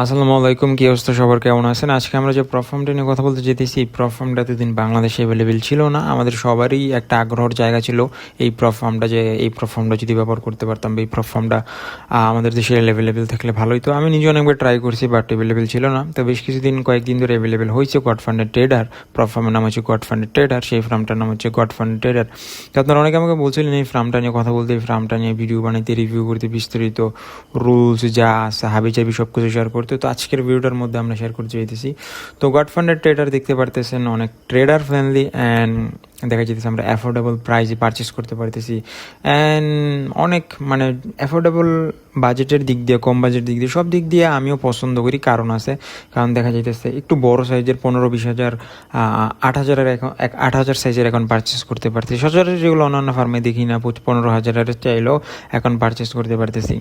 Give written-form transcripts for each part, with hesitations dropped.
আসসালামু আলাইকুম, কি অবস্থা সবার, কেমন আছেন? আজকে আমরা যে প্ল্যাটফর্মটা নিয়ে কথা বলতে যেতেছি, এই প্ল্যাটফর্মটা এতদিন বাংলাদেশে অ্যাভেলেবেল ছিল না। আমাদের সবারই একটা আগ্রহের জায়গা ছিল এই প্ল্যাটফর্মটা, যে এই প্ল্যাটফর্মটা যদি ব্যবহার করতে পারতাম, এই প্ল্যাটফর্মটা আমাদের দেশে অ্যাভেলেবেল থাকলে ভালোই। তো আমি নিজে অনেকবার ট্রাই করছি, বাট অ্যাভেলেবেল ছিল না। তো বেশ কয়েকদিন ধরে অ্যাভেলেবেল হয়েছে গড ফান্ডেড ট্রেডার। প্ল্যাটফর্মের নাম হচ্ছে গড ফান্ডেড ট্রেডার, সেই ফার্মটার নাম হচ্ছে গড ফান্ডেড ট্রেডার। তো আপনারা অনেকে আমাকে বলছিলেন এই ফার্মটা নিয়ে কথা বলতে, এই ফার্মটা নিয়ে ভিডিও বানাইতে, রিভিউ করতে, বিস্তারিত রুলস যা আছে হাবিজাবি সব কিছু শেয়ার করতে। তো আজকের ভিডিওটার মধ্যে আমরা শেয়ার করতে চাইতেছি। তো গড ফান্ডেড ট্রেডার দেখতে পারতেছেন, অনেক ট্রেডার ফ্রেন্ডলি অ্যান্ড দেখা যেতেছে আমরা অ্যাফোর্ডেবল প্রাইসে পারচেস করতে পারতেছি। অ্যান্ড অনেক মানে অ্যাফোর্ডেবল বাজেটের দিক দিয়ে, কম বাজেটের দিক দিয়ে, সব দিক দিয়ে আমিও পছন্দ করি। কারণ আছে, কারণ দেখা যাইতেছে একটু বড় সাইজের 15-20 হাজার, 8 হাজারের এখন 8 হাজার সাইজের এখন পারচেস করতে পারতেছি। সচরাচর যেগুলো অন্যান্য ফার্মে দেখি না, 15 হাজারের চাইলেও এখন পারচেস করতে পারতেছি।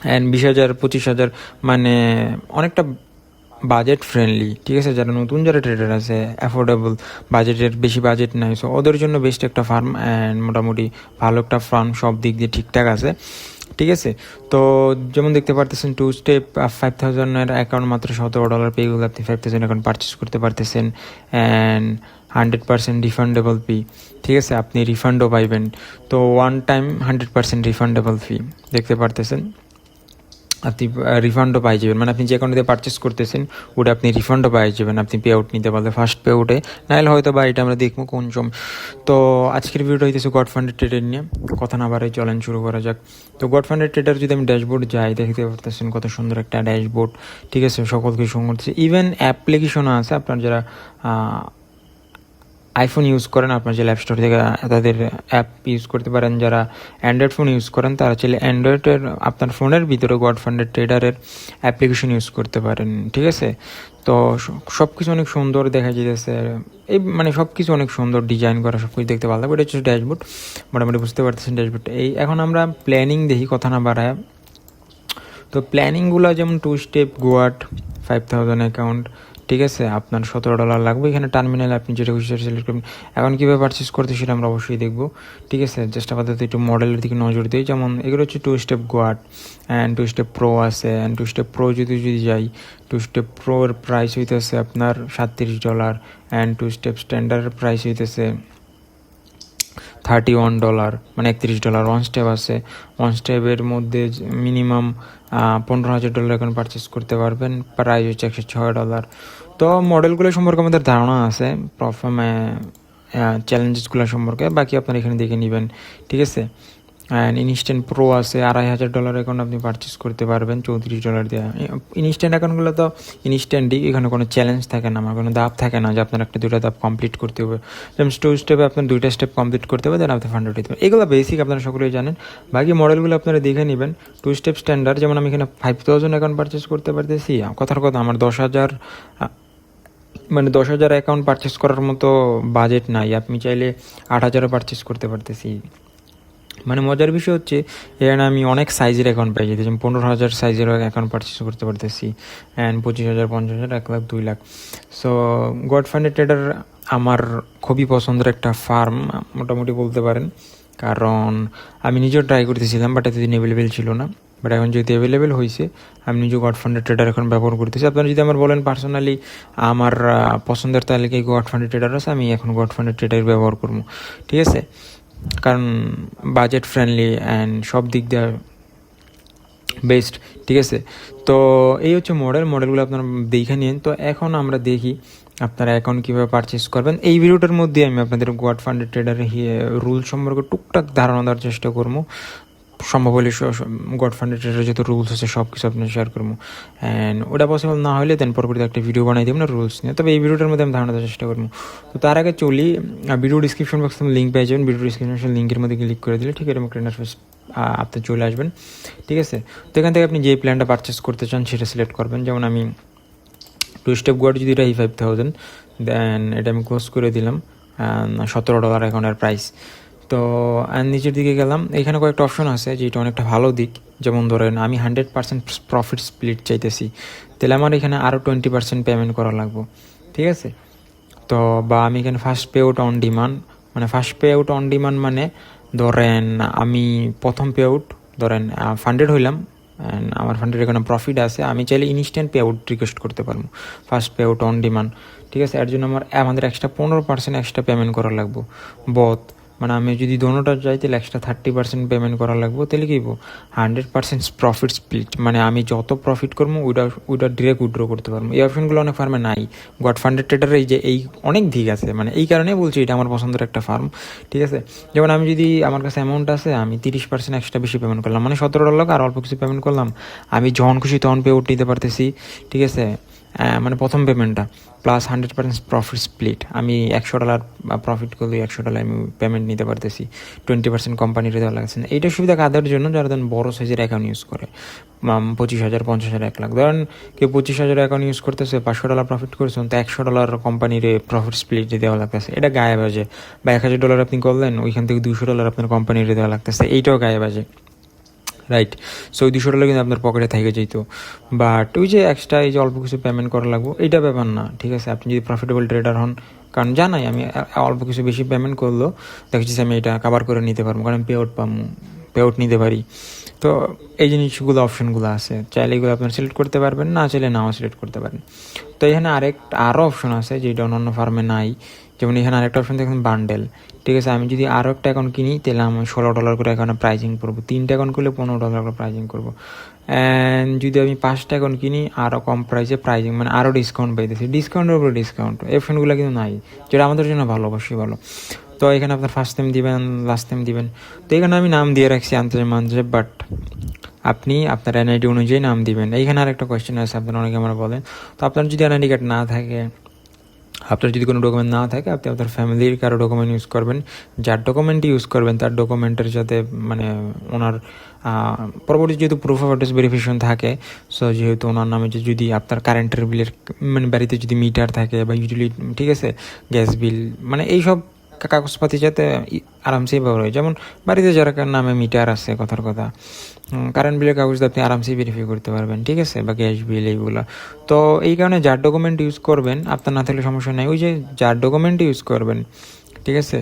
অ্যান্ড 20 হাজার, 25 হাজার, মানে অনেকটা বাজেট ফ্রেন্ডলি। ঠিক আছে, যারা নতুন যারা ট্রেডার আছে, অ্যাফোর্ডেবল বাজেটের, বেশি বাজেট নাই, সো ওদের জন্য বেস্ট একটা ফার্ম। অ্যান্ড মোটামুটি ভালো একটা ফার্ম, সব দিক দিয়ে ঠিকঠাক আছে। ঠিক আছে, তো যেমন দেখতে পারতেছেন 2 স্টেপ 5,000-এর অ্যাকাউন্ট মাত্র $17 পে করলে আপনি 5,000 অ্যাকাউন্ট পারচেস করতে পারতেছেন। অ্যান্ড 100% রিফান্ডেবল ফি। ঠিক আছে, আপনি রিফান্ডও পাইবেন। তো ওয়ান টাইম 100% রিফান্ডেবল ফি দেখতে পারতেছেন, আপনি রিফান্ডও পাই যাবেন। মানে আপনি যে অ্যাকাউন্ট দিয়ে পারচেস করতেছেন ওটা আপনি রিফান্ডও পাই যাবেন, আপনি পে আউট নিতে পারলে ফার্স্ট পে আউটে, নাহলে হয়তো বা এটা আমরা দেখবো কোন সময়। তো আজকের ভিডিওটা হইতেছে গড ফান্ডেড ট্রেডার নিয়ে। কথা না বাড়াই চলেন শুরু করা যাক। তো গড ফান্ডেড ট্রেডার যদি আমি ড্যাশবোর্ড যাই, দেখতে পারতেছেন কত সুন্দর একটা ড্যাশবোর্ড। ঠিক আছে, সকল কিছু করতেছে, ইভেন অ্যাপ্লিকেশনও আছে। আপনার যারা আইফোন ইউজ করেন, আপনার যে অ্যাপ স্টোর থেকে তাদের অ্যাপ ইউজ করতে পারেন। যারা অ্যান্ড্রয়েড ফোন ইউজ করেন তারা চাইলে অ্যান্ড্রয়েডের আপনার ফোনের ভিতরে গড ফান্ডেড ট্রেডারের অ্যাপ্লিকেশন ইউজ করতে পারেন। ঠিক আছে, তো সব কিছু অনেক সুন্দর দেখা যেতেছে, এই মানে সব কিছু অনেক সুন্দর ডিজাইন করা, সব কিছু দেখতে ভালো লাগবে। এটা হচ্ছে ড্যাশবোর্ড, মোটামুটি বুঝতে পারতেছেন ড্যাশবোর্ড। এই এখন আমরা প্ল্যানিং দেখি, কথা না বাড়ায়। তো প্ল্যানিংগুলো যেমন 2 স্টেপ গোয়াট 5,000 অ্যাকাউন্ট। ঠিক আছে, আপনার $17 লাগবে। এখানে টার্মিনাল আপনি যেটা খুশি সেটা সিলেক্ট করবেন। এখন কীভাবে পারচেস করতে সেটা আমরা অবশ্যই দেখবো। ঠিক আছে, জাস্ট আপাতত একটু মডেলের দিকে নজর দিই। যেমন এগুলো হচ্ছে 2 স্টেপ গোয়াট অ্যান্ড 2 স্টেপ প্রো আছে। অ্যান্ড 2 স্টেপ প্রো যদি যাই, 2 স্টেপ প্রোর প্রাইস হইতেছে আপনার $37। অ্যান্ড 2 স্টেপ স্ট্যান্ডার্ডের প্রাইস হইতেছে $31, মানে $31। ওয়ান স্টেপ আছে, ওয়ান স্টেপের মধ্যে মিনিমাম $15,000 এখন পারচেস করতে পারবেন। প্রাইস হচ্ছে $106। তো মডেলগুলো সম্পর্কে আমাদের ধারণা আছে, প্রথমে চ্যালেঞ্জেসগুলো সম্পর্কে বাকি আপনারা এখানে দেখে নেবেন। ঠিক আছে, অ্যান্ড ইনস্ট্যান্ট প্রো আছে, $2,500 অ্যাকাউন্ট আপনি পারচেস করতে পারবেন $34 দিয়ে। ইনস্ট্যান্ট অ্যাকাউন্টগুলো তো ইনস্ট্যান্টই, এখানে কোনো চ্যালেঞ্জ থাকে না, আমার কোনো ধাপ থাকে না যে আপনার একটা 2টা ধাপ কমপ্লিট করতে হবে। যেমন 2 স্টেপে আপনার 2টা স্টেপ কমপ্লিট করতে হবে, দেন আপনি ফান্ড উঠাতে পারেন। এগুলো বেসিক, আপনারা সকলেই জানেন। বাকি মডেলগুলো আপনারা দেখে নেবেন। 2 স্টেপ স্ট্যান্ডার্ড, যেমন আমি এখানে 5,000 অ্যাকাউন্ট পারচেস করতে পারতেছি। কথার কথা, আমার 10,000 মানে 10,000 অ্যাকাউন্ট পারচেস করার মতো বাজেট নাই। আপনি চাইলে 8,000 পারচেস করতে পারতেছি। মানে মজার বিষয় হচ্ছে এখানে আমি অনেক সাইজের অ্যাকাউন্ট পাই যেতে, যেমন 15,000 সাইজের অ্যাকাউন্ট পারচেস করতে পারতেছি। And 25,000, 50,000, 1,00,000, 2,00,000। So Goat Funded Trader আমার খুবই পছন্দের একটা ফার্ম মোটামুটি বলতে পারেন। কারণ আমি নিজেও ট্রাই করতেছিলাম, বাট এতদিন অ্যাভেলেবেল ছিল না। বাট এখন যেহেতু অ্যাভেলেবেল হয়েছে, আমি নিজে গড ফান্ডেড ট্রেডার এখন ব্যবহার করতেছি। আপনারা যদি আমার বলেন পার্সোনালি আমার পছন্দের তালিকায় গড ফান্ডেড ট্রেডার আছে, আমি এখন গড ফান্ডেড ট্রেডার ব্যবহার করবো। ঠিক আছে, কারণ বাজেট ফ্রেন্ডলি অ্যান্ড সব দিক দিয়ে বেস্ট। ঠিক আছে, তো এই হচ্ছে মডেলগুলো আপনারা দেখে নিন। তো এখন আমরা দেখি আপনারা অ্যাকাউন্ট কীভাবে পারচেস করবেন। এই ভিডিওটার মধ্যে আমি আপনাদের গড ফান্ডেড ট্রেডারের রুল সম্পর্কে টুকটাক ধারণা দেওয়ার চেষ্টা করবো। সম্ভব হলে গড ফান্ডেড ট্রেডার যত রুলস আছে সব কিছু আপনার শেয়ার করবো। অ্যান্ড ওটা পসিবল না হলে দেন পরবর্তীতে একটা ভিডিও বানাই দেবো না রুলস নিয়ে। তবে এই ভিডিওটার মধ্যে আমি ধারণা দেওয়ার চেষ্টা করবো। তো তার আগে চলি, ভিডিও ডিসক্রিপশন বক্সে আমি লিঙ্ক পেয়ে যাবেন। ভিডিও ডিসক্রিপশন লিঙ্কের মধ্যে ক্লিক করে দিলে ঠিক এরকম ট্রেনার আপনি চলে আসবেন। ঠিক আছে, তো এখান থেকে আপনি যে প্ল্যানটা পারচেস করতে চান সেটা সিলেক্ট করবেন। যেমন আমি 2 স্টেপ গোয়াট যদি এটা 5,000, দেন এটা আমি ক্লোজ করে দিলাম। $17 অ্যাকাউন্টের প্রাইস। তো নিচের দিকে গেলাম, এখানে কয়েকটা অপশন আছে যেটা অনেকটা ভালো দিক। যেমন ধরেন আমি 100% প্রফিট স্প্লিট চাইতেছি, তাহলে আমার এখানে আরও 20% পেমেন্ট করা লাগবে। ঠিক আছে, তো বা আমি এখানে first payout on demand, মানে first payout on demand মানে ধরেন আমি প্রথম পে আউট ধরেন ফান্ডেড হইলাম অ্যান্ড আমার ফান্ডের এখানে প্রফিট আছে, আমি চাইলে ইনস্ট্যান্ট পে আউট রিকোয়েস্ট করতে পারবো, first payout on demand. ঠিক আছে, এর জন্য আমাদের এক্সট্রা 15% এক্সট্রা পেমেন্ট করা লাগবো বথ, মানে আমি যদি দোনোটা চাই তাহলে এক্সট্রা 30% পেমেন্ট করা লাগবো, তাহলে কি 100% প্রফিট স্প্লিট, মানে আমি যত প্রফিট করবো ওইটা ডিরেক্ট উইথড্র করতে পারবো। এই অপশনগুলো অনেক ফার্মে নাই, গড ফান্ডেড ট্রেডারে এই অনেক দিক আছে, মানে এই কারণে বলছি এটা আমার পছন্দের একটা ফার্ম। ঠিক আছে, যেমন আমি যদি আমার কাছে অ্যামাউন্ট আছে, আমি 30% এক্সট্রা বেশি পেমেন্ট করলাম, মানে $17 আর অল্প কিছু পেমেন্ট করলাম, আমি যখন খুশি তখন পে আউট নিতে পারতেছি। ঠিক আছে, মানে প্রথম পেমেন্টটা প্লাস 100% প্রফিট স্প্লিট, আমি $100 প্রফিট করলে $100 আমি পেমেন্ট নিতে পারতেছি, 20% কোম্পানির দেওয়া লাগছে না। এইটা সুবিধা কাদের জন্য? যারা ধরেন বড়ো সাইজের অ্যাকাউন্ট ইউজ করে, 25,000, 50,000, 1 লাখ। ধরেন কেউ 25,000 অ্যাকাউন্ট ইউজ করতেছে, $500 প্রফিট করেছেন, তো $100 কোম্পানির প্রফিট স্প্লিট দেওয়া লাগতেছে, এটা গায়ে বাজে। বা $1,000 আপনি করলেন, ওইখান থেকে $200 আপনার কোম্পানির দেওয়া লাগতেছে, এইটাও গায়ে বাজে, রাইট? সো ওই $200 কিন্তু আপনার পকেটে থেকে যেত। বাট ওই যে এক্সট্রা এই যে অল্প কিছু পেমেন্ট করা লাগবো, এইটা ব্যাপার না। ঠিক আছে, আপনি যদি প্রফিটেবল ট্রেডার হন, কারণ জানাই আমি অল্প কিছু বেশি পেমেন্ট করলেও দেখছি আমি এটা কভার করে নিতে পারবো, কারণ পে আউট পাবো, পে আউট নিতে পারি। তো এই জিনিসগুলো অপশনগুলো আছে, চাইলে এগুলো আপনার সিলেক্ট করতে পারবেন, না চাইলে নাও সিলেক্ট করতে পারেন। তো এখানে আরও অপশন আছে যেটা অন্যান্য ফার্মে নাই, যেমন এখানে আরেকটা অপশন দেখুন বান্ডেল। ঠিক আছে, আমি যদি আরও একটা অ্যাকাউন্ট কিনি তাহলে আমি $16 করে অ্যাকাউন্টে প্রাইজিং করবো, 3টা অ্যাকাউন্ট করলে $15 করে প্রাইজিং করবো। অ্যান্ড যদি আমি 5টা অ্যাকাউন্ট কিনি আরও কম প্রাইসে প্রাইজিং, মানে আরও ডিসকাউন্ট পাইতেছি, ডিসকাউন্টের উপরে ডিসকাউন্ট। এই অপশনগুলো কিন্তু নাই, যেটা আমাদের জন্য ভালো, অবশ্যই ভালো। তো এখানে আপনার ফার্স্ট নেম দিবেন, লাস্ট নেম দিবেন। তো এখানে আমি নাম দিয়ে রাখছি আন্তর্জাতিক মানছে, বাট আপনি আপনার এনআইডি অনুযায়ী নাম দিবেন। এইখানে আরেকটা কোয়েশ্চেন আছে, আপনার অনেকে আমরা বলেন, তো আপনার যদি এনআইডি কার্ড না থাকে, আপনার যদি কোনো ডকুমেন্ট না থাকে, আপনি আপনার ফ্যামিলির কারো ডকুমেন্ট ইউজ করবেন। যার ডকুমেন্টই ইউজ করবেন তার ডকুমেন্টের সাথে মানে ওনার পরবর্তী যেহেতু প্রুফ অফ অ্যাড্রেস ভেরিফিকেশন থাকে, সো যেহেতু ওনার নামে যদি আপনার কারেন্টের বিলের মানে বাড়িতে যদি মিটার থাকে বা ইউটিলিটি, ঠিক আছে, গ্যাস বিল, মানে এইসব কাগজপাতি যাতে আরামসেই ব্যবহার হয়। যেমন বাড়িতে যারা নামে মিটার আছে, কথার কথা, কারেন্ট বিলের কাগজ আপনি আরামসেই ভেরিফাই করতে পারবেন। ঠিক আছে, বা গ্যাস বিল এইগুলো। তো এই কারণে যার ডকুমেন্ট ইউজ করবেন, আপনার না থাকলে সমস্যা নেই, ওই যে যার ডকুমেন্ট ইউজ করবেন, ঠিক আছে,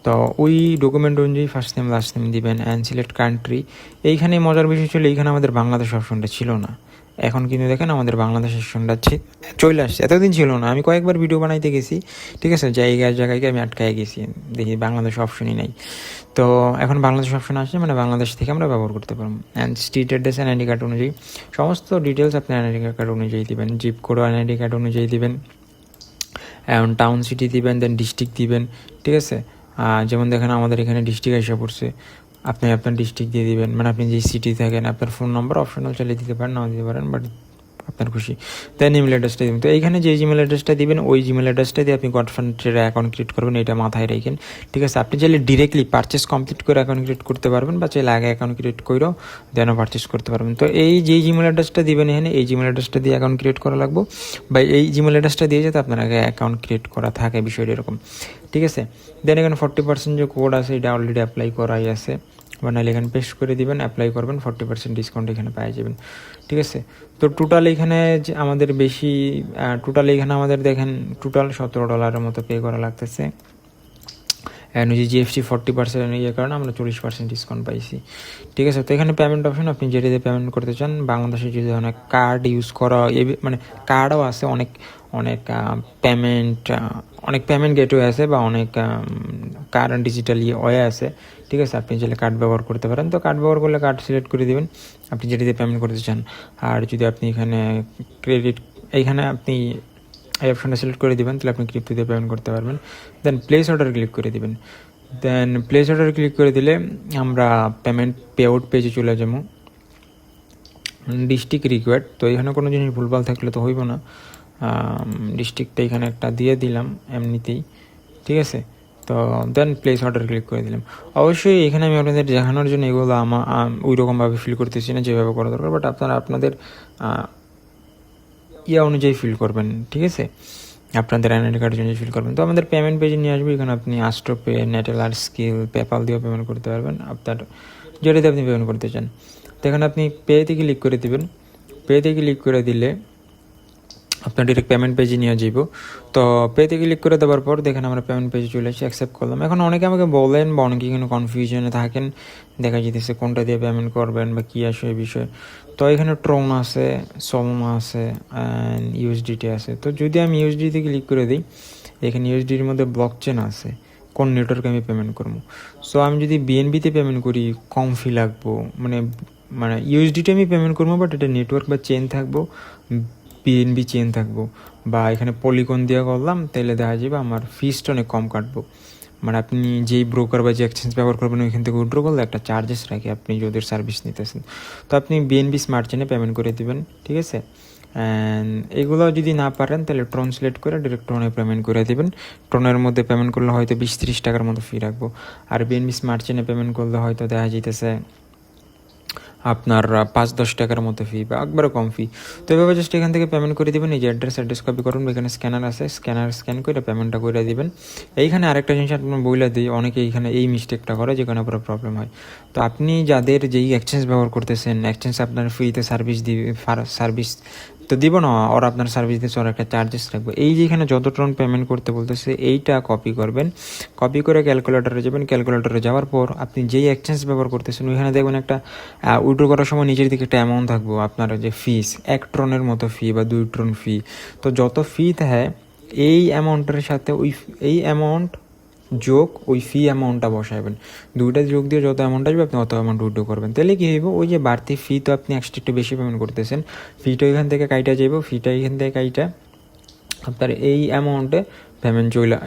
তো ওই ডকুমেন্ট অনুযায়ী ফার্স্ট নেম লাস্ট নেম দিবেন অ্যান্ড সিলেক্ট কান্ট্রি। এইখানে মজার বিষয় ছিল, এইখানে আমাদের বাংলাদেশ অপশনটা ছিল না, এখন কিন্তু দেখেন আমাদের বাংলাদেশ অপশনটা চলে আসছে, এতদিন ছিল না। আমি কয়েকবার ভিডিও বানাইতে গেছি, ঠিক আছে, জায়গায় আমি আটকায় গেছি, দেখি বাংলাদেশ অপশনই নাই। তো এখন বাংলাদেশ অপশন আসছে, মানে বাংলাদেশ থেকে আমরা ব্যবহার করতে পারবো। And street address NID card অনুযায়ী সমস্ত ডিটেলস আপনি এনআইডি কার্ড অনুযায়ী দিবেন, জিপ কোড এনআইডি কার্ড অনুযায়ী দিবেন, এখন টাউন সিটি দিবেন, দেন ডিস্ট্রিক্ট দিবেন। ঠিক আছে, যেমন দেখেন আমাদের এখানে ডিস্ট্রিক্ট এসে পড়ছে, আপনি আপনার ডিস্ট্রিক্ট দিয়ে দিবেন, মানে আপনি যে সিটি থাকেন, আপনার ফোন নাম্বার অপশনাল চালিয়ে দিতে পারেন, নাও দিতে পারেন, বাট আপনার খুশি। দেন ইমেল অ্যাড্রেসটা দিবেন। তো এইখানে যে জিমেল অ্যাড্রেসটা দিবেন, ওই জিমেল অ্যাড্রেসটা দিয়ে আপনি গডফান্ডের অ্যাকাউন্ট ক্রিয়েট করবেন, এটা মাথায় রাখেন। ঠিক আছে, আপনি চাইলে ডিরেক্টলি পারচেস কমপ্লিট করে অ্যাকাউন্ট ক্রিয়েট করতে পারবেন, বা চাইলে আগে অ্যাকাউন্ট ক্রিয়েট করেও দেনও পারচেস করতে পারবেন। তো এই যে জিমেল অ্যাড্রেসটা দিবেন এখানে, এই জিমেল অ্যাড্রেসটা দিয়ে অ্যাকাউন্ট ক্রিয়েট করা লাগবে, বা এই জিমেল অ্যাড্রেসটা দিয়ে যাতে আপনার আগে অ্যাকাউন্ট ক্রিয়েট করা থাকে, বিষয়টা এরকম। ঠিক আছে, দেন এখানে 40% যে কোড আছে এটা অলরেডি অ্যাপ্লাই করাই আছে, বা নাহলে এখানে পেস্ট করে দিবেন, অ্যাপ্লাই করবেন, 40% ডিসকাউন্ট এখানে পেয়ে যাবেন। ঠিক আছে, তো টোটাল এখানে যে আমাদের বেশি এখানে আমাদের দেখেন টোটাল $17 মতো পে করা লাগতেছে। অ্যান্ড ওই যে জিএসটি 40% ইয়ে কারণে আমরা 40% ডিসকাউন্ট পাইছি। ঠিক আছে, তো এখানে পেমেন্ট অপশন আপনি যেটা দিয়ে পেমেন্ট করতে চান, বাংলাদেশে যদি অনেক কার্ড ইউজ করা, মানে কার্ডও আছে, অনেক অনেক পেমেন্ট গেটওয়ে আছে, বা অনেক কারেন্ট ডিজিটাল ওয়ে আছে। ঠিক আছে, আপনি চাইলে কার্ড ব্যবহার করতে পারেন। তো কার্ড ব্যবহার করলে কার্ড সিলেক্ট করে দেবেন আপনি যেটা দিয়ে পেমেন্ট করতে চান। আর যদি আপনি এখানে এইখানে আপনি এই অপশনটা সিলেক্ট করে দিবেন, তাহলে আপনি ক্রিপ্টো দিয়ে পেমেন্ট করতে পারবেন। দেন প্লেস অর্ডার ক্লিক করে দিবেন। দেন প্লেস অর্ডার ক্লিক করে দিলে আমরা পেমেন্ট পে আউট পেজে চলে যাবো, ডিস্ট্রিক্ট রিকোয়ার্ড। তো এখানে কোনো জিনিস ভুলভাল থাকলে তো হইব না, ডিস্ট্রিক্টটা এখানে একটা দিয়ে দিলাম এমনিতেই। ঠিক আছে, তো দেন প্লেস অর্ডার ক্লিক করে দিলাম। অবশ্যই এখানে আমি আপনাদের দেখানোর জন্য এগুলো ওই রকমভাবে ফিল করতেছি না যেভাবে করা দরকার, বাট আপনারা আপনাদের অনুযায়ী ফিল করবেন। ঠিক আছে, আপনাদের এনআইডি কার্ড অনুযায়ী ফিল করবেন। তো আমাদের পেমেন্ট পেজে নিয়ে আসবে, এখানে আপনি আস্ট্রোপে, নেটেলার, স্কিল, পেপাল দিয়েও পেমেন্ট করতে পারবেন, আপনার যেটাতে আপনি পেমেন্ট করতে চান। তো এখানে আপনি পেতে ক্লিক করে দেবেন। পেতে ক্লিক করে দিলে আপনার ডিরেক্ট পেমেন্ট পেজে নিয়ে যাব। তো পেতে ক্লিক করে দেওয়ার পর দেখেন আমরা পেমেন্ট পেজে চলে এসে অ্যাকসেপ্ট করলাম। এখন অনেকে আমাকে বলেন বা অনেকে কোনো কনফিউশনে থাকেন, দেখা যেতেছে কোনটা দিয়ে পেমেন্ট করবেন বা কী আসে এই বিষয়ে। তো এখানে ট্রোন আছে, সলনা আছে অ্যান্ড ইউএসডিটি আছে। তো যদি আমি ইউএসডিতে ক্লিক করে দিই, এখানে ইউএসডির মধ্যে ব্লক চেন আছে, কোন নেটওয়ার্কে আমি পেমেন্ট করবো। সো আমি যদি বিএনবিতে পেমেন্ট করি কম ফি লাগবো, মানে মানে ইউএসডিতে আমি পেমেন্ট করবো, বাট এটা নেটওয়ার্ক বা চেন থাকবো, পিএনবি চেন থাকবো, বা এখানে পলিকন দিয়ে করলাম, তাহলে দেখা যাবে আমার ফিসটা অনেক কম কাটবো। মানে আপনি যেই ব্রোকার বা যে এক্সচেঞ্জ ব্যবহার করবেন ওইখান থেকে উইথড্র করলে একটা চার্জেস রাখে আপনি যদি সার্ভিস নিতেছেন। তো আপনি বিএনবি স্মার্ট চেনে পেমেন্ট করে দেবেন, ঠিক আছে। অ্যান্ড এগুলো যদি না পারেন তাহলে ট্রোন সিলেক্ট করে ডিরেক্ট ট্রোনে পেমেন্ট করে দেবেন। ট্রোনের মধ্যে পেমেন্ট করলে হয়তো 20-30 টাকার মতো ফি রাখবো। আর বিএনবি স্মার্ট চেনে পেমেন্ট করলে হয়তো দেখা যেতেছে আপনার 5-10 টাকার মতো ফি বা একবারে কম ফি। তো এভাবে জাস্ট এখান থেকে পেমেন্ট করে দেবেন। এই যে অ্যাড্রেস কপি করুন, এখানে স্ক্যানার আছে, স্ক্যান করে পেমেন্টটা করে দিবেন। এইখানে আরেকটা জিনিস আপনার বইলা দিই, অনেকে এইখানে এই মিস্টেকটা করে যেখানে পুরো প্রবলেম হয়। তো আপনি যাদের যেই এক্সচেঞ্জ ব্যবহার করতেছেন, এক্সচেঞ্জ আপনার ফ্রিতে সার্ভিস দিবে, সার্ভিস তো দিব না, ওরা আপনার সার্ভিস দিচ্ছে, ওরা একটা চার্জেস রাখবে। এই যে এখানে যত ট্রন পেমেন্ট করতে বলতেছে এইটা কপি করবেন, কপি করে ক্যালকুলেটরে যাবেন। ক্যালকুলেটরে যাওয়ার পর আপনি যেই এক্সচেঞ্জ ব্যবহার করতেছেন ওইখানে দেখবেন একটা উইথড্র করার সময় নিচের দিকে একটা অ্যামাউন্ট থাকবো, আপনার যে ফিস 1 ট্রনের মতো ফি বা 2 ট্রন ফি। তো যত ফি থাকে এই অ্যামাউন্টের সাথে এই অ্যামাউন্ট যোগ ওই ফি অ্যামাউন্টটা বসাবেন। দুইটা যোগ দিয়ে যত অ্যামাউন্ট আসবে আপনি অত অ্যামাউন্ট উইথড্র করবেন। তাহলে কী হইব, ওই যে বাড়তি ফি তো আপনি এক্সট্রা একটু বেশি পেমেন্ট করতেছেন, ফিটা এখান থেকে কাইটা যাইব, ফিটা এখান থেকে কাইটা আপনার এই অ্যামাউন্টে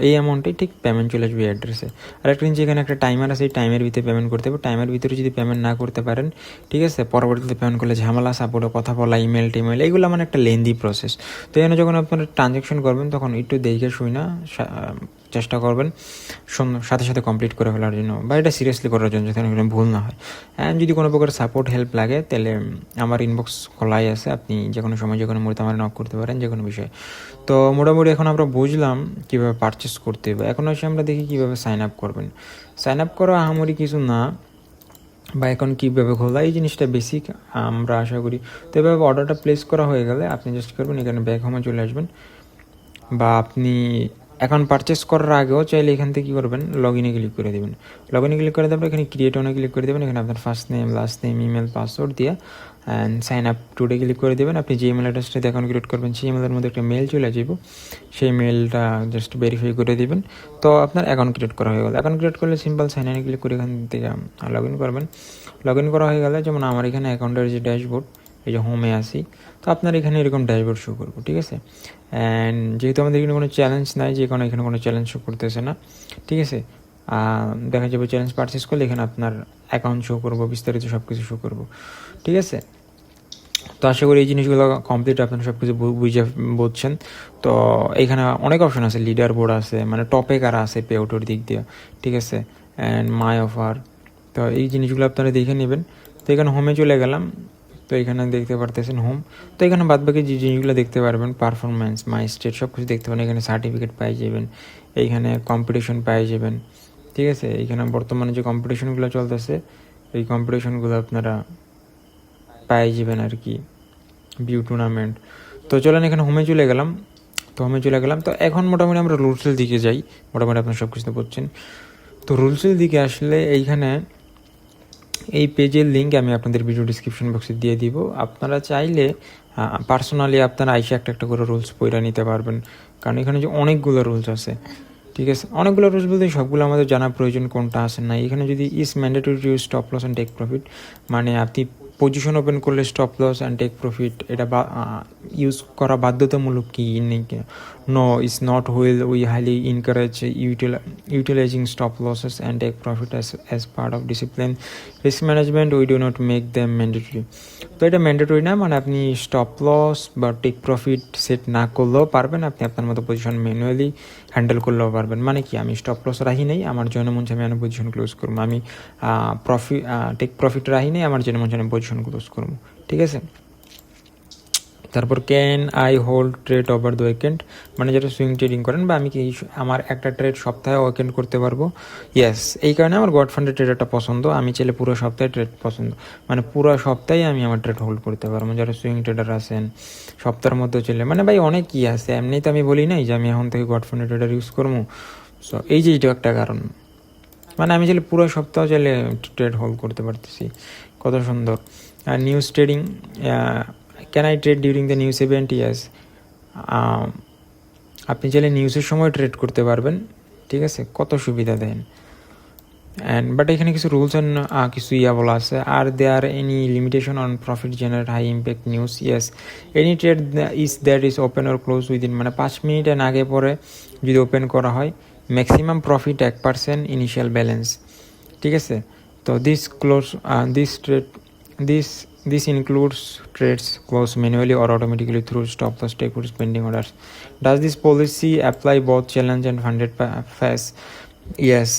এই অ্যামাউন্টে ঠিক পেমেন্ট চলে আসবে অ্যাড্রেসে। আর একটা জিনিস, এখানে একটা টাইমার আছে, এই টাইমের ভিতরে পেমেন্ট করতে হবে। টাইমের ভিতরে যদি পেমেন্ট না করতে পারেন, ঠিক আছে, পরবর্তীতে পেমেন্ট করলে ঝামেলা, সাপোর্টে কথা বলা, ইমেল টিমেল, এগুলো মানে একটা লেন্দি প্রসেস। তো এখানে যখন আপনারা ট্রানজ্যাকশন করবেন তখন একটু দেখে শুই না চেষ্টা করবেন সাথে সাথে কমপ্লিট করে ফেলার জন্য, বা এটা সিরিয়াসলি করার জন্য যাতে কোনো ভুল না হয়। অ্যান্ড যদি কোনো প্রকার সাপোর্ট হেল্প লাগে তাহলে আমার ইনবক্স খোলাই আছে, আপনি যে কোনো সময় যে কোনো মুহূর্তে আমার নক করতে পারেন যে কোনো বিষয়ে। তো মোটামুটি এখন আমরা বুঝলাম কীভাবে পারচেস করতে হবে। এখন আসলে আমরা দেখি কীভাবে সাইন আপ করবেন। সাইন আপ করা আহামরি কিছু না, বা এখন কীভাবে খোলা এই জিনিসটা বেসিক আমরা আশা করি। তো এভাবে অর্ডারটা প্লেস করা হয়ে গেলে আপনি জাস্ট করবেন এখানে ব্যাক হোমে চলে আসবেন, বা আপনি এখন পারচেস করার আগেও চাইলে এখান থেকে কী করবেন, লগ ইনে ক্লিক করে দেবেন। লগ ইনে ক্লিক করে দেবেন, এখানে ক্রিয়েট অনে ক্লিক করে দেবেন, এখানে আপনার first name, last name, email, password দিয়ে and sign up today click করে দেবেন। আপনি যে ইমেল অ্যাড্রেসটা অ্যাকাউন্ট ক্রিয়েট করবেন সেই ইমেলের মধ্যে একটা মেল চলে যাব, সেই মেলটা জাস্ট ভেরিফাই করে দেবেন। তো আপনার অ্যাকাউন্ট ক্রিয়েট করা হয়ে গেল। অ্যাকাউন্ট ক্রিয়েট করলে সিম্পল সাইন ইনে ক্লিক করে এখান থেকে লগ ইন করবেন। লগ ইন করা হয়ে গেলে যেমন আমার এখানে অ্যাকাউন্টের যে ড্যাশবোর্ড, এই যে হোমে আসি, তো আপনার এখানে এরকম ড্যাশবোর্ড শো করবো, ঠিক আছে। অ্যান্ড যেহেতু আমাদের এখানে কোনো চ্যালেঞ্জ নাই, যে কোনো এখানে কোনো চ্যালেঞ্জ শো করতেছে না, ঠিক আছে। দেখা যাবে চ্যালেঞ্জ পারচেস করলে এখানে আপনার অ্যাকাউন্ট শো করবো, বিস্তারিত সব কিছু শো করবো, ঠিক আছে। তো আশা করি এই জিনিসগুলো কমপ্লিট আপনারা সব কিছু বুঝছেন। তো এইখানে অনেক অপশন আছে, লিডার বোর্ড আছে, মানে টপে কারা আছে পে আউটের দিক দিয়ে, ঠিক আছে, অ্যান্ড মাই অফার। তো এই জিনিসগুলো আপনারা দেখে নেবেন। তো এখানে হোমে চলে গেলাম, তো এখানে দেখতে পারতেছেন হোম। তো এখানে বাদবাকি যে জিনিসগুলো দেখতে পারবেন, পারফরমেন্স, মাই স্টেট, সব কিছু দেখতে পারেন। এখানে সার্টিফিকেট পাই যাবেন, এইখানে কম্পিটিশন পাই যাবেন, ঠিক আছে। এইখানে বর্তমানে যে কম্পিটিশনগুলো চলতেছে এই কম্পিটিশনগুলো আপনারা পাই যাবেন আর কি, ভিউ টুর্নামেন্ট। তো চলেন এখানে হোমে চলে গেলাম। তো এখন মোটামুটি আমরা রুলসের দিকে যাই। মোটামুটি আপনার সব কিছু বলছেন। তো রুলসের দিকে আসলে এইখানে এই পেজের লিঙ্ক আমি আপনাদের ভিডিও ডিসক্রিপশন বক্সে দিয়ে দিব। আপনারা চাইলে পার্সোনালি আপনারা আইসে একটা করে রুলস পড়ে নিতে পারবেন, কারণ এখানে যে অনেকগুলো রুলস আছে, ঠিক আছে। অনেকগুলো রুলস বলতে সবগুলো আমাদের জানা প্রয়োজন কোনটা আছে না। এখানে যদি is mandatory to use stop loss and take profit, মানে আপনি পজিশন ওপেন করলে stop loss and take profit এটা ইউজ করা বাধ্যতামূলক কি নাকি। No, is not while we highly encourage utilising stop losses and take profit as part of discipline risk management, we do not make them mandatory. তো এটা mandatory না, মানে আপনি স্টপ লস বা টেক প্রফিট সেট না করলেও পারবেন, আপনি আপনার মতো পজিশন ম্যানুয়ালি হ্যান্ডেল করলেও পারবেন। মানে কি, আমি স্টপ লস রাখি নেই, আমার জন্য মন চাই আমি পজিশন ক্লোজ করবো। আমি টেক প্রফিট রাখি নেই, আমার জন্য মন চাই আমি পজিশন ক্লোজ করবো, ঠিক আছে। তারপর can I hold trade over the weekend, মানে যেটা সুইং ট্রেডিং করেন, বা আমি কি আমার একটা ট্রেড সপ্তাহে উইকেন্ড করতে পারবো। ইয়েস, এই কারণে আমার গড ফান্ডের ট্রেডারটা পছন্দ। আমি চাইলে পুরো সপ্তাহে ট্রেড পছন্দ, মানে পুরো সপ্তাহে আমি আমার ট্রেড হোল্ড করতে পারবো। যারা সুইং ট্রেডার আছেন সপ্তাহের মধ্যে চলে, মানে ভাই অনেক কি আছে, এমনি তো আমি বলি নাই যে আমি এখন থেকে গড ফান্ডের ট্রেডার ইউজ করবো। সো এই যে এইটা একটা কারণ, মানে আমি চাইলে পুরো সপ্তাহ চাইলে ট্রেড হোল্ড করতে পারতেছি। কত সুন্দর। আর news trading, can I trade during the news event? Yes, আপনি চাইলে নিউজের সময় ট্রেড করতে পারবেন, ঠিক আছে, কত সুবিধা দেন। অ্যান্ড বাট এখানে কিছু রুলস অ্যান্ড কিছু বলা আছে। Are there any limitation on profit generate high impact news? Yes, any trade is open or close within, মানে 5 মিনিটের আগে পরে যদি ওপেন করা হয়, ম্যাক্সিমাম প্রফিট 1% ইনিশিয়াল ব্যালেন্স, ঠিক আছে। তো this includes trades close manually or automatically through stop loss take pending orders. Does this policy apply both challenge and funded phase? Yes,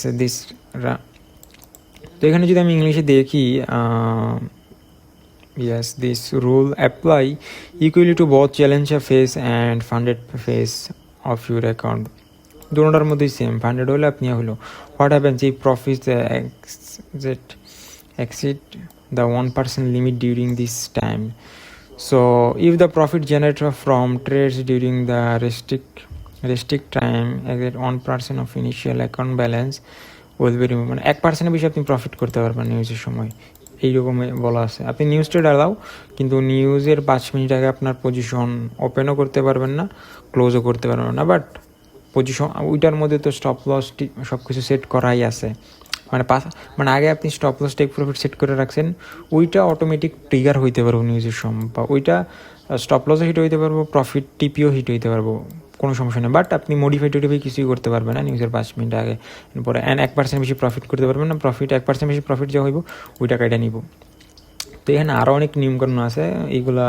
তো এখানে যদি আমি ইংলিশে দেখি, yes, this rule apply equally to both challenger phase and funded phase of your account. দুটোটার মধ্যেই same, funded হলে আপনি হলো what happens if profit exceed the 1% limit during this time. So if the profit generated from trades during the restrict time exceed 1% of initial account balance will be removed, মানে 1% বেশি আপনি profit করতে পারবেন নিউজের সময়, এইরকম বলা আছে। আপনি নিউজ ট্রেড অ্যালাউ, কিন্তু নিউজের 5 মিনিট আগে আপনার পজিশন ওপেনও করতে পারবেন না, ক্লোজও করতে পারবেন না। বাট পজিশন ওইটার মধ্যে তো স্টপ লস সব কিছু সেট করাই আছে, মানে আগে আপনি stop loss take profit set করে রাখছেন, ওইটা অটোমেটিক ট্রিগার হইতে পারবো নিউজের সময়, বা ওইটা স্টপ লসও হিট হইতে পারবো, প্রফিট টিপিও হিট হইতে পারবো, কোনো সমস্যা নেই। বাট আপনি মডিফাই কিছুই করতে পারবেন না নিউজের 5 মিনিট আগে পরে। 1% বেশি প্রফিট করতে পারবেন না, 1% বেশি প্রফিট যা হইব ওই টাকাটা নিব। তো এখানে আরও অনেক নিয়মকানুন আছে, এইগুলা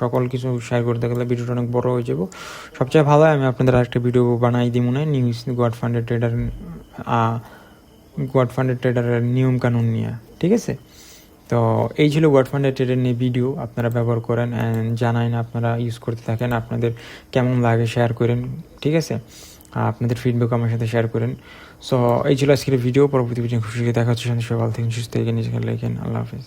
সকল কিছু শেয়ার করতে গেলে ভিডিওটা অনেক বড় হয়ে যাব। সবচেয়ে ভালো হয় আমি আপনাদের আরেকটা ভিডিও বানাই দিই মনে হয় নিউজ গড ফান্ডেড ট্রেডারের নিয়মকানুন নিয়ে, ঠিক আছে। তো এই ছিল গড ফান্ডেড ট্রেডার নিয়ে ভিডিও, আপনারা ব্যবহার করেন অ্যান্ড জানাইন আপনারা ইউজ করতে থাকেন, আপনাদের কেমন লাগে শেয়ার করেন, ঠিক আছে। আপনাদের ফিডব্যাক আমার সাথে শেয়ার করেন। সো এই ছিল আজকের ভিডিও, পরবর্তী ভিডিও খুশি দেখা হচ্ছে। সবাই ভালো থাকেন, সুস্থ থাকেন, নিজেকে লেখেন। আল্লাহ হাফিজ।